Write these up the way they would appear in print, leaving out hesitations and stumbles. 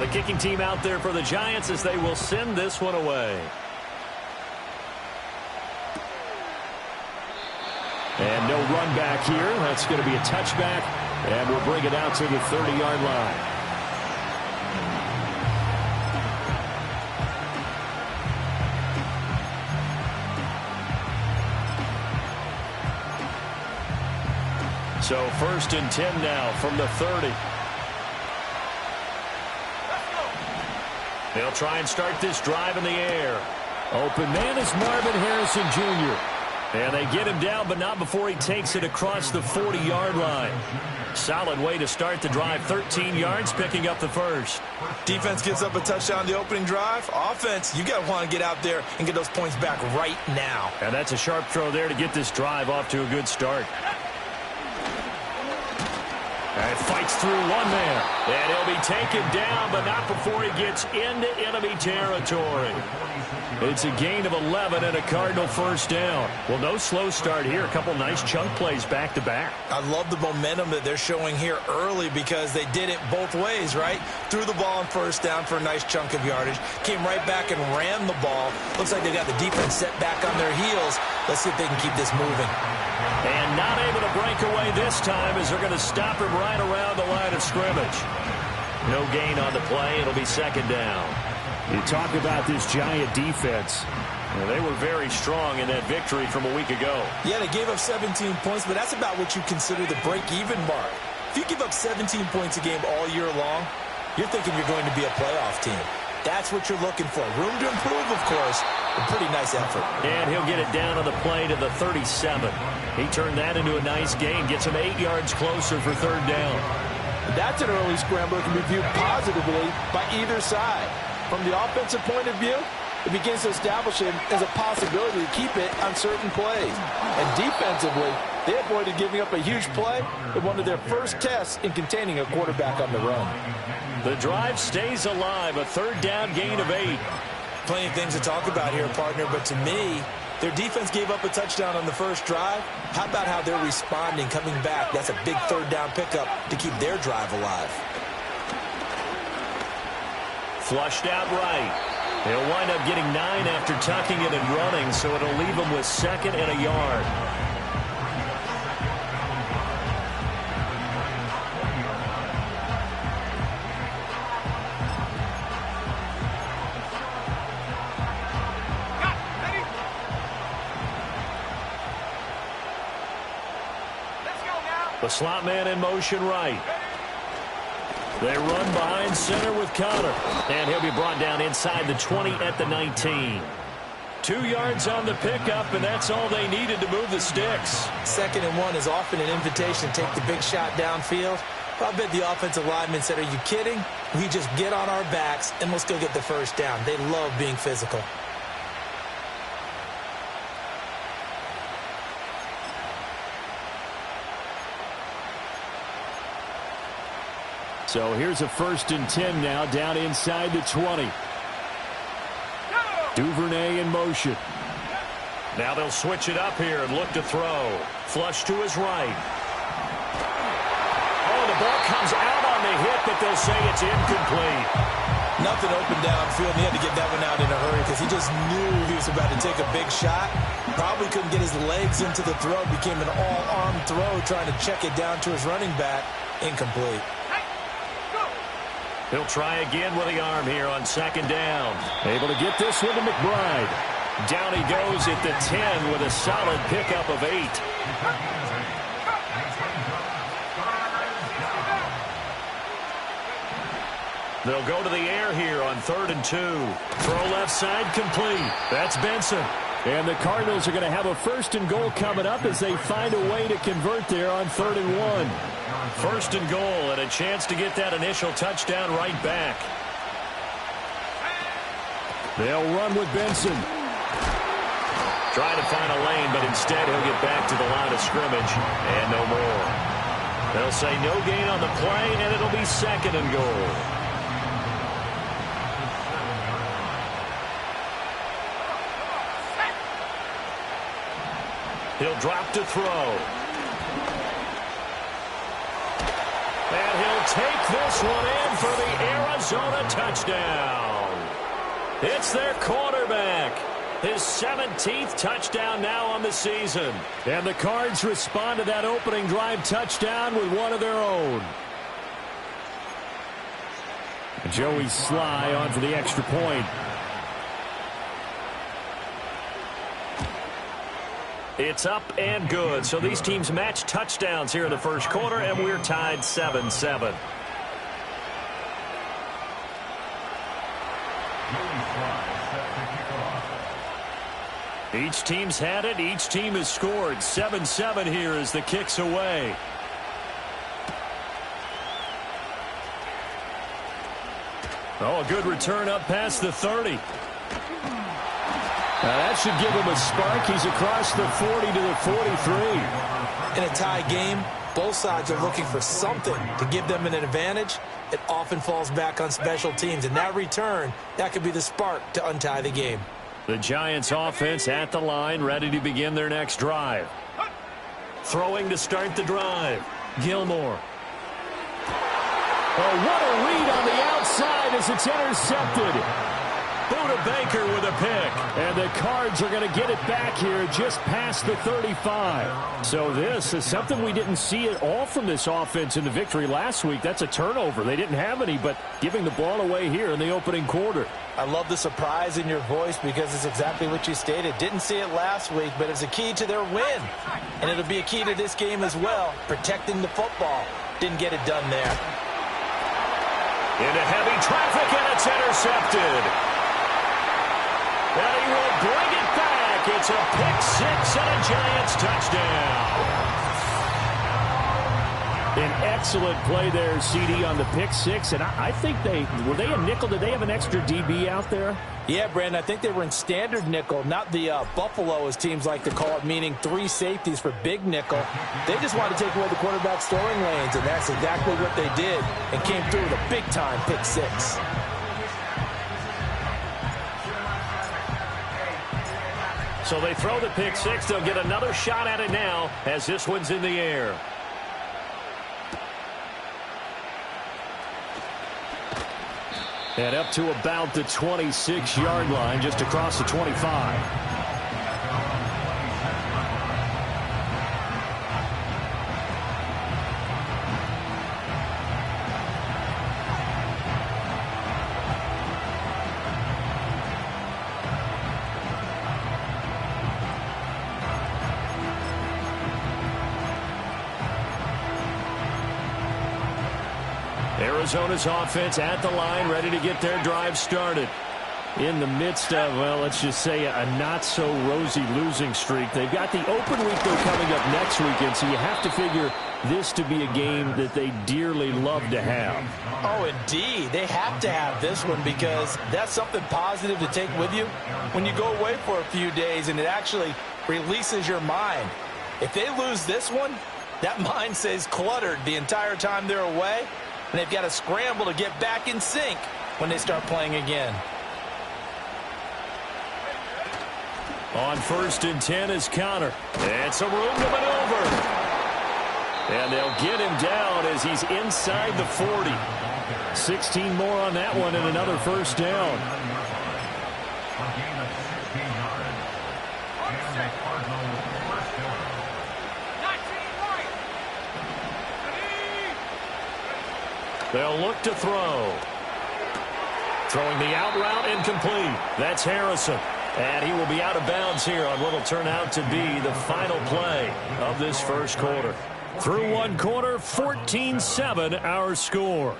The kicking team out there for the Giants as they will send this one away. And no run back here. That's going to be a touchback, and we'll bring it out to the 30-yard line. So 1st and 10 now from the 30. They'll try and start this drive in the air. Open man is Marvin Harrison Jr. And they get him down, but not before he takes it across the 40-yard line. Solid way to start the drive. 13 yards, picking up the first. Defense gives up a touchdown the opening drive. Offense, you got to want to get out there and get those points back right now. And that's a sharp throw there to get this drive off to a good start. And fights through one man. And he'll be taken down, but not before he gets into enemy territory. It's a gain of 11 and a Cardinal first down. Well, no slow start here. A couple nice chunk plays back-to-back. I love the momentum that they're showing here early because they did it both ways, right? Threw the ball on first down for a nice chunk of yardage. Came right back and ran the ball. Looks like they got the defense set back on their heels. Let's see if they can keep this moving. And not able to break away this time as they're going to stop him right around the line of scrimmage. No gain on the play. It'll be second down. You talk about this Giant defense. Well, they were very strong in that victory from a week ago. Yeah, they gave up 17 points, but that's about what you consider the break-even mark. If you give up 17 points a game all year long, you're thinking you're going to be a playoff team. That's what you're looking for. Room to improve, of course. A pretty nice effort. And he'll get it down on the play to the 37. He turned that into a nice gain. Gets him 8 yards closer for third down. That's an early scrambler that can be viewed positively by either side. From the offensive point of view, it begins to establish him as a possibility to keep it on certain plays. And defensively, they avoided giving up a huge play in one of their first tests in containing a quarterback on the run. The drive stays alive. A third down gain of 8. Plenty of things to talk about here, partner, but to me, their defense gave up a touchdown on the first drive. How about how they're responding, coming back? That's a big third down pickup to keep their drive alive. Flushed out right. He'll wind up getting 9 after tucking it and running, so it'll leave him with 2nd and a yard. The slot man in motion right. They run behind center with Connor. And he'll be brought down inside the 20 at the 19. 2 yards on the pickup, and that's all they needed to move the sticks. 2nd and 1 is often an invitation to take the big shot downfield. I bet the offensive lineman said, are you kidding? We just get on our backs, and let's go get the first down. They love being physical. So here's a 1st and 10 now, down inside the 20. Duvernay in motion. Now they'll switch it up here and look to throw. Flush to his right. Oh, the ball comes out on the hit, but they'll say it's incomplete. Nothing open downfield, and he had to get that one out in a hurry because he just knew he was about to take a big shot. Probably couldn't get his legs into the throw. Became an all-arm throw, trying to check it down to his running back. Incomplete. He'll try again with the arm here on 2nd down. Able to get this one to McBride. Down he goes at the 10 with a solid pickup of 8. They'll go to the air here on 3rd and 2. Throw left side complete. That's Benson. And the Cardinals are going to have a 1st and goal coming up as they find a way to convert there on 3rd and 1. 1st and goal and a chance to get that initial touchdown right back. They'll run with Benson. Trying to find a lane, but instead he'll get back to the line of scrimmage and no more. They'll say no gain on the play, and it'll be 2nd and goal. He'll drop to throw. And he'll take this one in for the Arizona touchdown. It's their quarterback. His 17th touchdown now on the season. And the Cards respond to that opening drive touchdown with one of their own. Joey Sly on for the extra point. It's up and good. So these teams match touchdowns here in the first quarter, and we're tied 7-7. Each team's had it. Each team has scored. 7-7 here as the kick's away. Oh, a good return up past the 30. Now that should give him a spark. He's across the 40 to the 43. In a tie game, both sides are looking for something to give them an advantage. It often falls back on special teams. And that return, that could be the spark to untie the game. The Giants offense at the line, ready to begin their next drive. Throwing to start the drive. Gilmore. Oh, what a read on the outside as it's intercepted. Buda Baker with a pick. And the Cards are going to get it back here just past the 35. So this is something we didn't see at all from this offense in the victory last week. That's a turnover. They didn't have any, but giving the ball away here in the opening quarter. I love the surprise in your voice because it's exactly what you stated. Didn't see it last week, but it's a key to their win. And it'll be a key to this game as well, protecting the football. Didn't get it done there. Into heavy traffic, and it's intercepted. And he will bring it back. It's a pick-6 and a Giants touchdown. An excellent play there, CD, on the pick-6. And I think were they a nickel? Did they have an extra DB out there? Yeah, Brandon, I think they were in standard nickel, not the Buffalo, as teams like to call it, meaning 3 safeties for big nickel. They just wanted to take away the quarterback's throwing lanes, and that's exactly what they did, and came through with a big-time pick-6. So they throw the pick-6. They'll get another shot at it now as this one's in the air. And up to about the 26-yard line, just across the 25. Arizona's offense at the line, ready to get their drive started. In the midst of, well, let's just say a not-so-rosy losing streak. They've got the open week, though, coming up next weekend, so you have to figure this to be a game that they dearly love to have. Oh, indeed. They have to have this one because that's something positive to take with you when you go away for a few days, and it actually releases your mind. If they lose this one, that mind stays cluttered the entire time they're away, and they've got to scramble to get back in sync when they start playing again. On 1st and 10 is Connor. And some room to maneuver. And they'll get him down as he's inside the 40. 16 more on that one and another first down. They'll look to throw. Throwing the out route incomplete. That's Harrison. And he will be out of bounds here on what will turn out to be the final play of this first quarter. Through one quarter, 14-7 our score.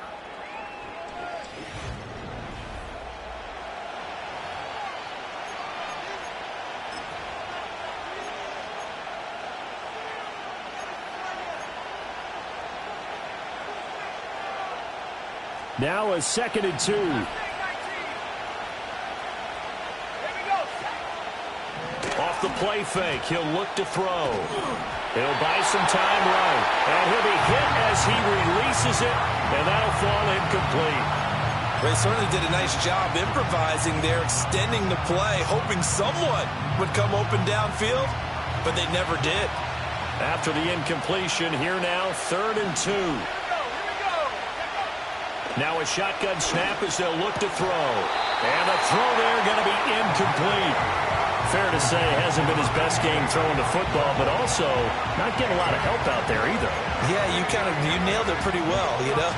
Now a 2nd and 2. Off the play fake, he'll look to throw. He'll buy some time right. And he'll be hit as he releases it, and that'll fall incomplete. They certainly did a nice job improvising there, extending the play, hoping someone would come open downfield, but they never did. After the incompletion, here now, 3rd and 2. Now a shotgun snap as they'll look to throw. And the throw there going to be incomplete. Fair to say, hasn't been his best game throwing the football, but also not getting a lot of help out there either. Yeah, you nailed it pretty well, you know.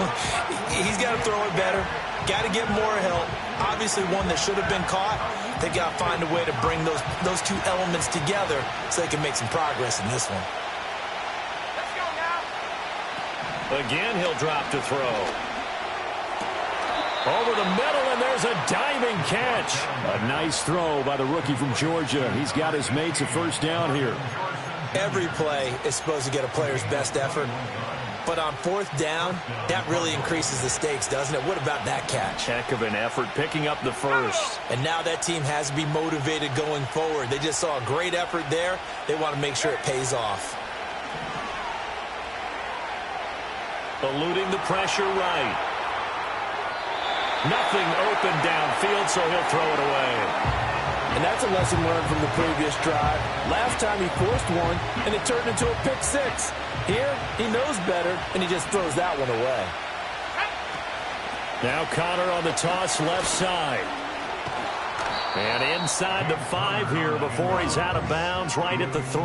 He's got to throw it better. Got to get more help. Obviously one that should have been caught. They got to find a way to bring those two elements together so they can make some progress in this one. Again, he'll drop to throw. Over the middle, and there's a diving catch. A nice throw by the rookie from Georgia. He's got his mates a first down here. Every play is supposed to get a player's best effort. But on fourth down, that really increases the stakes, doesn't it? What about that catch? Heck of an effort picking up the first. And now that team has to be motivated going forward. They just saw a great effort there. They want to make sure it pays off. Eluding the pressure right. Nothing open downfield, so he'll throw it away. And that's a lesson learned from the previous drive. Last time he forced one, and it turned into a pick six. Here, he knows better, and he just throws that one away. Now Connor on the toss left side. And inside the 5 here before he's out of bounds right at the 3.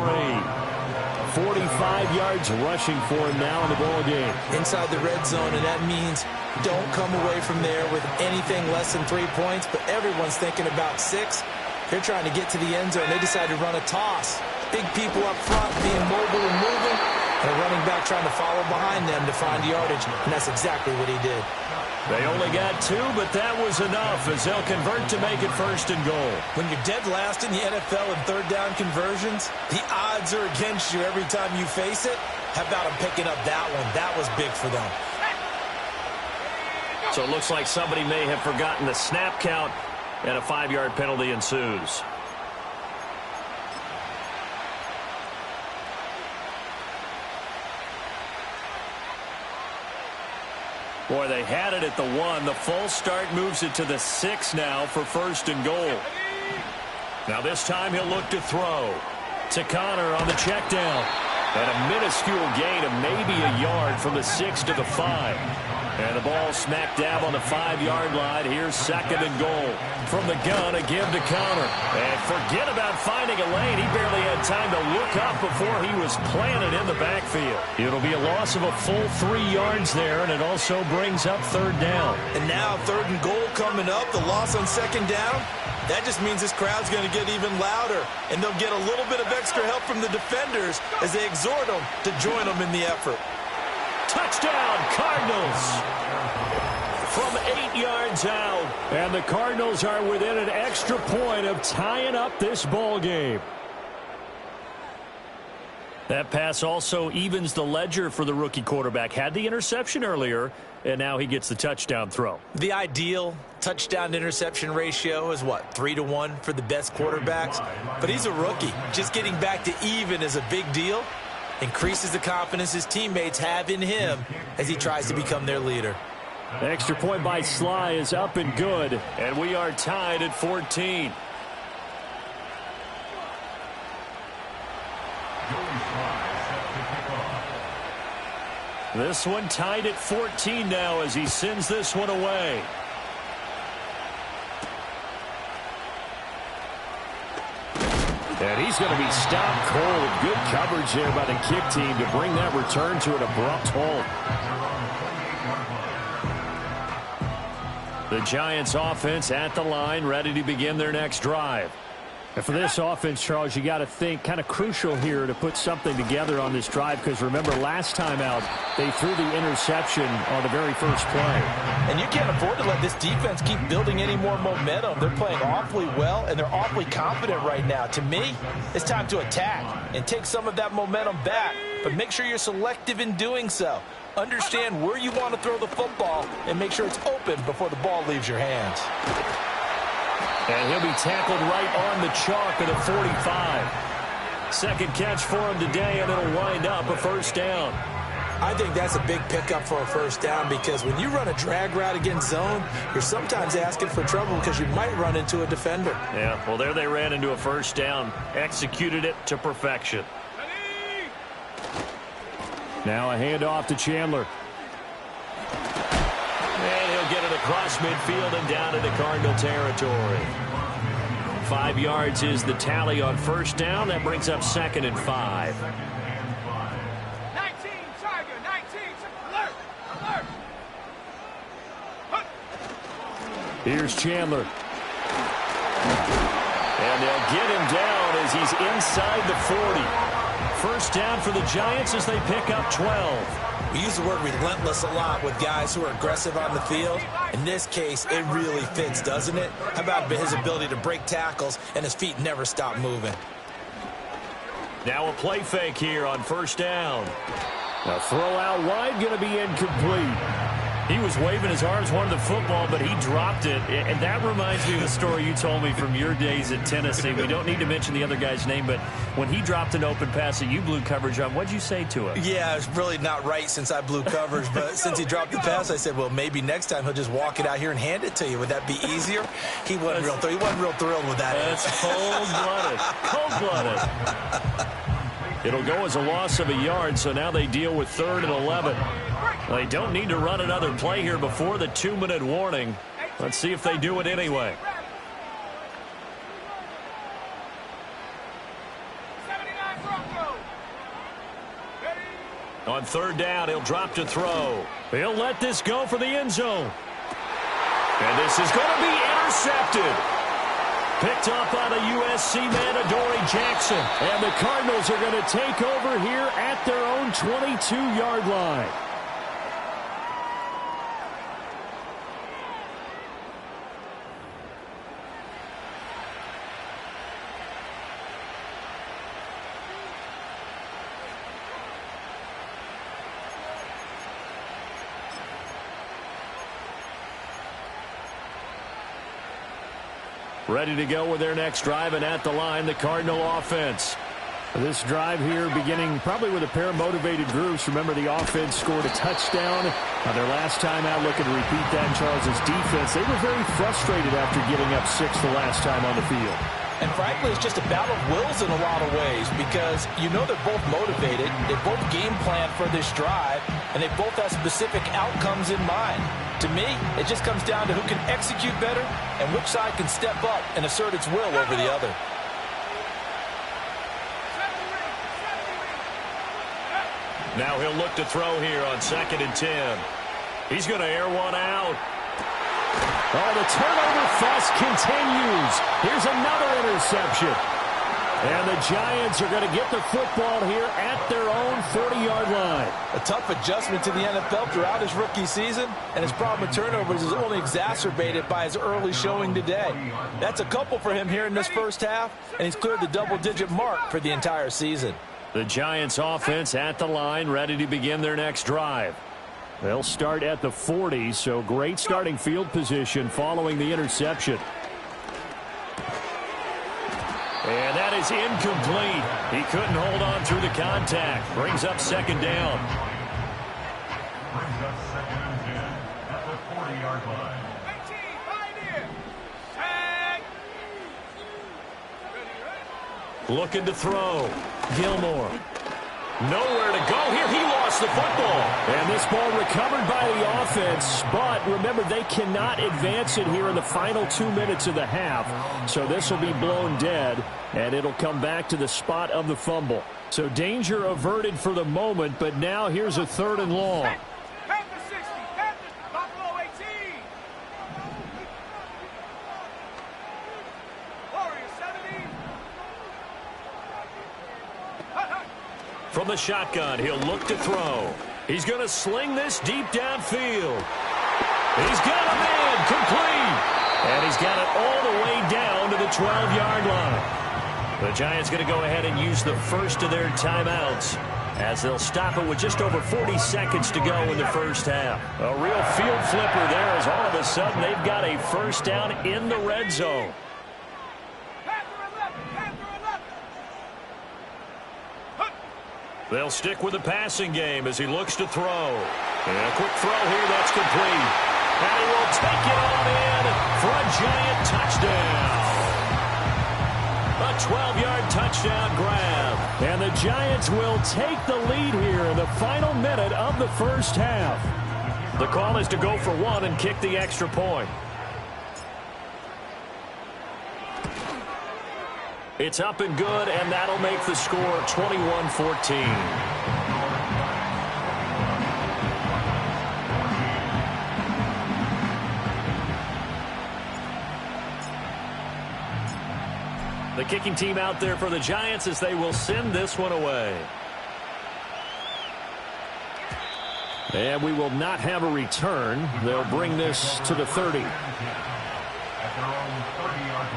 45 yards rushing for him now in the ball game. Inside the red zone, and that means don't come away from there with anything less than 3 points, but everyone's thinking about 6. They're trying to get to the end zone. They decide to run a toss. Big people up front being mobile and moving, and a running back trying to follow behind them to find yardage, and that's exactly what he did. They only got 2, but that was enough as they'll convert to make it first and goal. When you're dead last in the NFL in third down conversions, the odds are against you every time you face it. How about them picking up that one? That was big for them. So it looks like somebody may have forgotten the snap count, and a 5-yard penalty ensues. Boy, they had it at the 1. The false start moves it to the 6 now for first and goal. Now this time he'll look to throw. To Connor on the check down. And a minuscule gain of maybe a yard from the 6 to the 5. And the ball smack dab on the 5-yard line. Here's second and goal. From the gun, a give to Connor. And forget about finding a lane. He barely had time to look up before he was planted in the backfield. It'll be a loss of a full 3 yards there, and it also brings up third down. And now third and goal coming up. The loss on second down. That just means this crowd's going to get even louder, and they'll get a little bit of extra help from the defenders as they exhort them to join them in the effort. Touchdown, Cardinals! From 8 yards out, and the Cardinals are within an extra point of tying up this ball game. That pass also evens the ledger for the rookie quarterback. Had the interception earlier, and now he gets the touchdown throw. The ideal touchdown-interception ratio is, what, 3-to-1 for the best quarterbacks? But he's a rookie. Just getting back to even is a big deal. Increases the confidence his teammates have in him as he tries to become their leader. The extra point by Sly is up and good, and we are tied at 14. This one tied at 14 now as he sends this one away. And he's going to be stopped cold. Good coverage there by the kick team to bring that return to an abrupt halt. The Giants offense at the line, ready to begin their next drive. And for this offense, Charles, you got to think kind of crucial here to put something together on this drive, because remember last time out they threw the interception on the very first play. And you can't afford to let this defense keep building any more momentum. They're playing awfully well, and they're awfully confident right now. To me, it's time to attack and take some of that momentum back, but make sure you're selective in doing so. Understand where you want to throw the football and make sure it's open before the ball leaves your hands. And he'll be tackled right on the chalk at the 45. Second catch for him today, and it'll wind up a first down. I think that's a big pickup for a first down, because when you run a drag route against zone, you're sometimes asking for trouble because you might run into a defender. Yeah, well, there they ran into a first down. Executed it to perfection. Now a handoff to Chandler. And get it across midfield and down into Cardinal territory. 5 yards is the tally on first down. That brings up 2nd and 5. 19, Tiger, 19, alert, alert. Here's Chandler. And they'll get him down as he's inside the 40. First down for the Giants as they pick up 12. We use the word relentless a lot with guys who are aggressive on the field. In this case, it really fits, doesn't it? How about his ability to break tackles and his feet never stop moving? Now a play fake here on first down. A throw out wide going to be incomplete. He was waving his arms, wanted the football, but he dropped it. And that reminds me of a story you told me from your days at Tennessee. We don't need to mention the other guy's name, but when he dropped an open pass that you blew coverage on, what'd you say to him? Yeah, it's really not right since I blew coverage, but since he dropped the pass, I said, well, maybe next time he'll just walk it out here and hand it to you. Would that be easier? He wasn't real thrilled with that. That's cold-blooded. It'll go as a loss of a yard, so now they deal with 3rd and 11. They don't need to run another play here before the 2-minute warning. Let's see if they do it anyway. On 3rd down, he'll drop to throw. He'll let this go for the end zone. And this is going to be intercepted. Picked up by the USC man, Adoree Jackson. And the Cardinals are going to take over here at their own 22-yard line. Ready to go with their next drive, and at the line, the Cardinal offense. This drive here beginning probably with a pair of motivated groups. Remember, the offense scored a touchdown. Their last time out, looking to repeat that in Charles' defense. They were very frustrated after giving up 6 the last time on the field. And frankly, it's just a battle of wills in a lot of ways because you know they're both motivated. They both game plan for this drive, and they both have specific outcomes in mind. To me, it just comes down to who can execute better and which side can step up and assert its will over the other. Now he'll look to throw here on 2nd and 10. He's going to air one out. Oh, the turnover fuss continues. Here's another interception. And the Giants are going to get the football here at their own 40-yard line. A tough adjustment to the NFL throughout his rookie season, and his problem with turnovers is only exacerbated by his early showing today. That's a couple for him here in this first half, and he's cleared the double-digit mark for the entire season. The Giants offense at the line, ready to begin their next drive. They'll start at the 40, so great starting field position following the interception. And that is incomplete. He couldn't hold on through the contact. Brings up 2nd down. Brings up 2nd and 10 at the 40-yard line. 18, Pioneer. Tag. Looking to throw. Gilmore. Nowhere to go here. He lost the football. And this ball recovered by the offense. But remember, they cannot advance it here in the final 2 minutes of the half. So this will be blown dead. And it'll come back to the spot of the fumble. So danger averted for the moment. But now here's a 3rd and long. Panther 60, Panther, Buffalo 18. Warriors 17. From the shotgun, he'll look to throw. He's going to sling this deep downfield. He's got a man complete. And he's got it all the way down to the 12-yard line. The Giants going to go ahead and use the first of their timeouts as they'll stop it with just over 40 seconds to go in the first half. A real field flipper there as all of a sudden they've got a first down in the red zone. They'll stick with the passing game as he looks to throw. And a quick throw here that's complete. And he will take it on in for a Giant touchdown. A 12-yard touchdown grab. And the Giants will take the lead here in the final minute of the first half. The call is to go for one and kick the extra point. It's up and good, and that'll make the score 21-14. The kicking team out there for the Giants as they will send this one away. And we will not have a return. They'll bring this to the 30. At their own 30-yard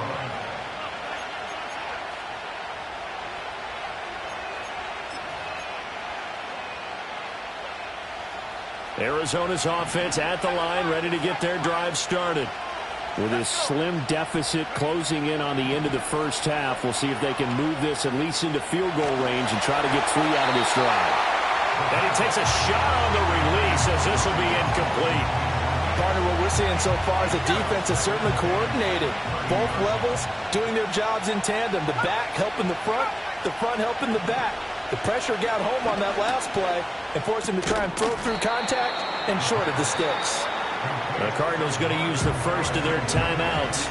line. Arizona's offense at the line, ready to get their drive started. With this slim deficit closing in on the end of the first half, we'll see if they can move this at least into field goal range and try to get 3 out of this drive. And he takes a shot on the release as this will be incomplete. Partner, what we're seeing so far is the defense is certainly coordinated. Both levels doing their jobs in tandem. The back helping the front helping the back. The pressure got home on that last play and forced him to try and throw through contact and short of the sticks. The Cardinals going to use the first of their timeouts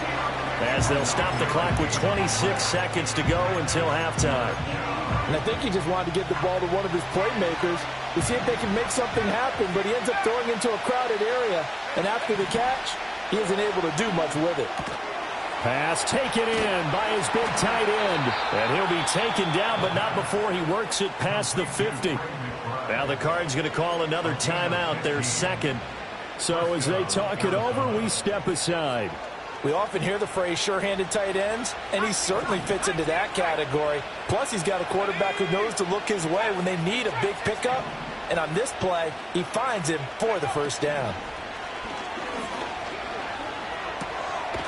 as they'll stop the clock with 26 seconds to go until halftime. And I think he just wanted to get the ball to one of his playmakers to see if they can make something happen, but he ends up throwing into a crowded area, and after the catch, he isn't able to do much with it. Pass taken in by his big tight end, and he'll be taken down, but not before he works it past the 50. Now the Cards going to call another timeout, their second. So as they talk it over, we step aside. We often hear the phrase sure-handed tight ends, and he certainly fits into that category. Plus, he's got a quarterback who knows to look his way when they need a big pickup. And on this play, he finds him for the first down.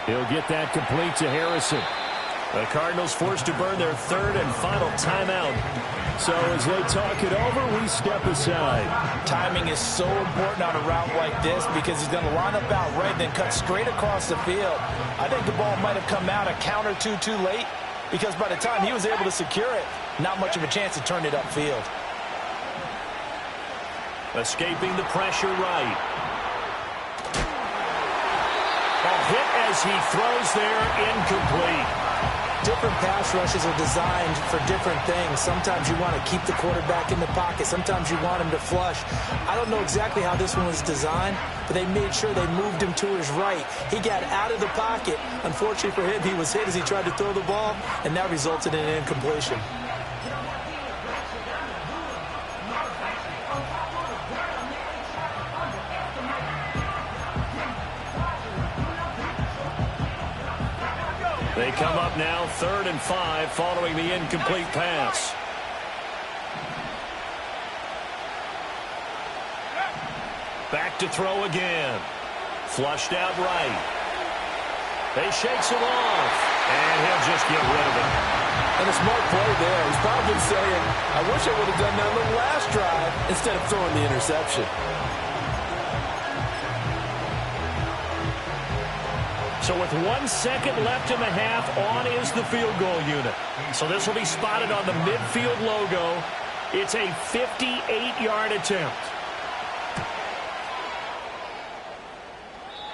He'll get that complete to Harrison. The Cardinals forced to burn their third and final timeout. So as they talk it over, we step aside. Timing is so important on a route like this because he's going to line up out right and then cut straight across the field. I think the ball might have come out a count or two too late because by the time he was able to secure it, not much of a chance to turn it upfield. Escaping the pressure right. A hit as he throws there, incomplete. Different pass rushes are designed for different things. Sometimes you want to keep the quarterback in the pocket. Sometimes you want him to flush. I don't know exactly how this one was designed, but they made sure they moved him to his right. He got out of the pocket. Unfortunately for him, he was hit as he tried to throw the ball, and that resulted in an incompletion. They come up now 3rd and 5 following the incomplete pass. Back to throw again. Flushed out right. They shakes him off, and he'll just get rid of it. And a smart play there. He's probably saying, I wish I would have done that on the last drive instead of throwing the interception. So with 1 second left in the half, on is the field goal unit. So this will be spotted on the midfield logo. It's a 58-yard attempt.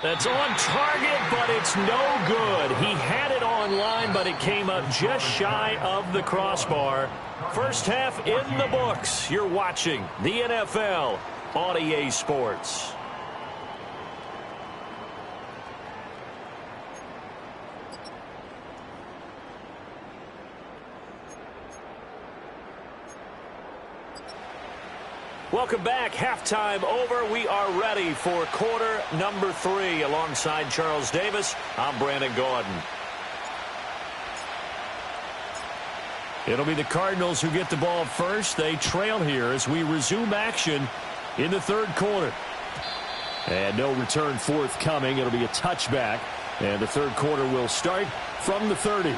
That's on target, but it's no good. He had it on line, but it came up just shy of the crossbar. First half in the books. You're watching the NFL on EA Sports. Welcome back. Halftime over. We are ready for quarter number 3. Alongside Charles Davis, I'm Brandon Gaudin. It'll be the Cardinals who get the ball first. They trail here as we resume action in the 3rd quarter. And no return forthcoming. It'll be a touchback. And the 3rd quarter will start from the 30.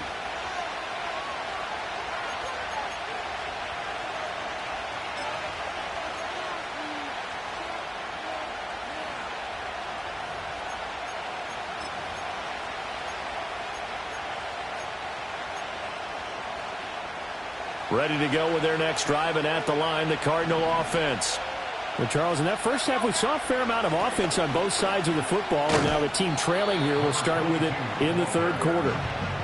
Ready to go with their next drive, and at the line, the Cardinal offense. Well, Charles, in that first half, we saw a fair amount of offense on both sides of the football, and now the team trailing here will start with it in the third quarter.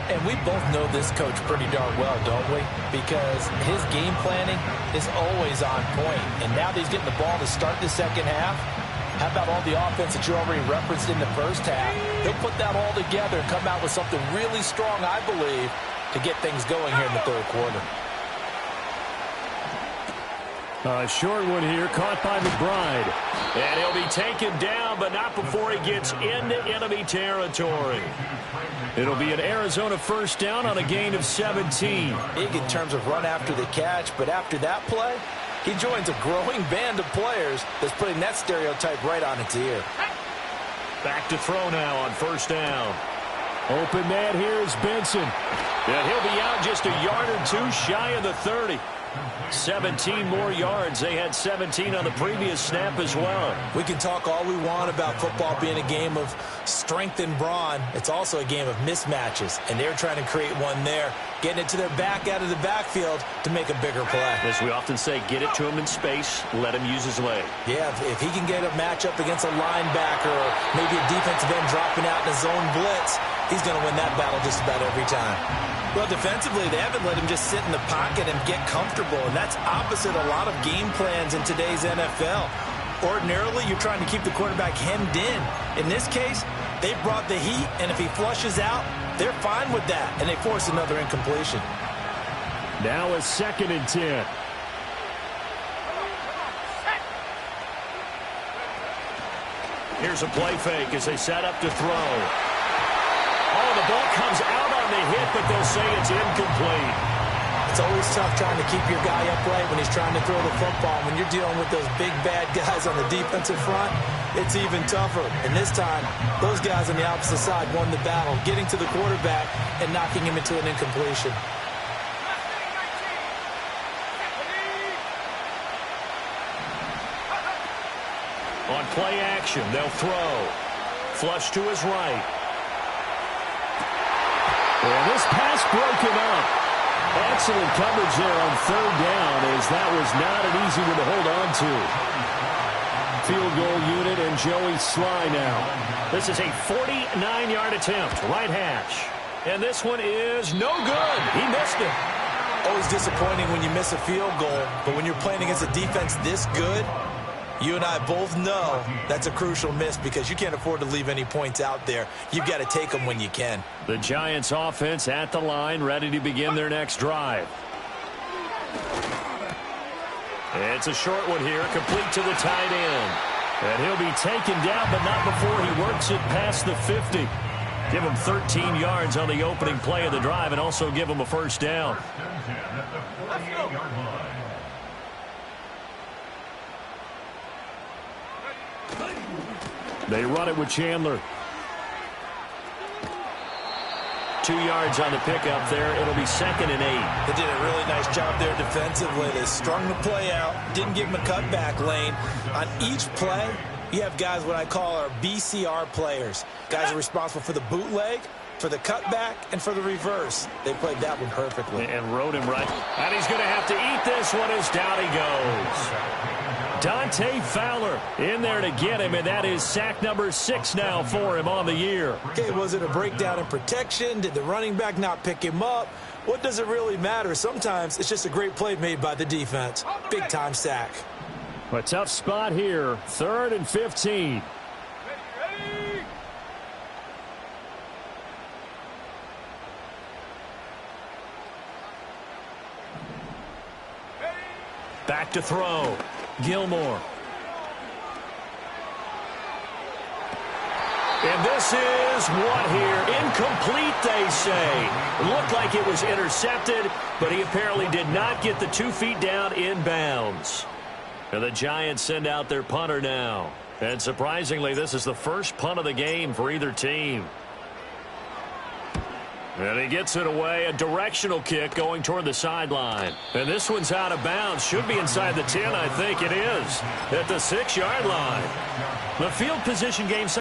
And we both know this coach pretty darn well, don't we? Because his game planning is always on point. And now that he's getting the ball to start the second half, how about all the offense that you already referenced in the first half? He'll put that all together and come out with something really strong, I believe, to get things going here in the third quarter. A short one here, caught by McBride. And he'll be taken down, but not before he gets into enemy territory. It'll be an Arizona first down on a gain of 17. Big in terms of run after the catch, but after that play, he joins a growing band of players that's putting that stereotype right on its ear. Back to throw now on first down. Open man here is Benson. And he'll be out just a yard or two shy of the 30. 17 more yards. They had 17 on the previous snap as well. We can talk all we want about football being a game of strength and brawn. It's also a game of mismatches, and they're trying to create one there, getting it to their back out of the backfield to make a bigger play. As we often say, get it to him in space, let him use his leg. Yeah, if he can get a matchup against a linebacker or maybe a defensive end dropping out in a zone blitz, he's going to win that battle just about every time. Well, defensively, they haven't let him just sit in the pocket and get comfortable, and that's opposite a lot of game plans in today's NFL. Ordinarily, you're trying to keep the quarterback hemmed in. In this case, they brought the heat, and if he flushes out, they're fine with that, and they force another incompletion. Now a 2nd and 10. Here's a play fake as they set up to throw. Oh, the ball comes out on the hit, but they'll say it's incomplete. It's always tough trying to keep your guy upright when he's trying to throw the football. When you're dealing with those big, bad guys on the defensive front, it's even tougher. And this time, those guys on the opposite side won the battle, getting to the quarterback and knocking him into an incompletion. On play action, they'll throw. Flush to his right. And this pass broken up. Excellent coverage there on third down, as that was not an easy one to hold on to. Field goal unit and Joey Sly now. This is a 49-yard attempt, right hash. And this one is no good. He missed it. Always disappointing when you miss a field goal, but when you're playing against a defense this good, you and I both know that's a crucial miss because you can't afford to leave any points out there. You've got to take them when you can. The Giants offense at the line, ready to begin their next drive. It's a short one here, complete to the tight end. And he'll be taken down, but not before he works it past the 50. Give him 13 yards on the opening play of the drive and also give him a first down. They run it with Chandler. 2 yards on the pickup there. It'll be 2nd and 8. They did a really nice job there defensively. They strung the play out, didn't give him a cutback lane. On each play, you have guys what I call our BCR players. Guys are responsible for the bootleg, for the cutback, and for the reverse. They played that one perfectly. And rode him right. And he's going to have to eat this one as down he goes. Dante Fowler in there to get him, and that is sack number 6 now for him on the year. Okay, was it a breakdown in protection? Did the running back not pick him up? What does it really matter? Sometimes it's just a great play made by the defense. Big-time sack. A tough spot here. 3rd and 15. Back to throw. Gilmore. And this is what here? Incomplete, they say. Looked like it was intercepted, but he apparently did not get the 2 feet down in bounds. And the Giants send out their punter now. And surprisingly, this is the first punt of the game for either team. And he gets it away, a directional kick going toward the sideline. And this one's out of bounds. Should be inside the 10, I think it is. At the 6-yard line. The field position game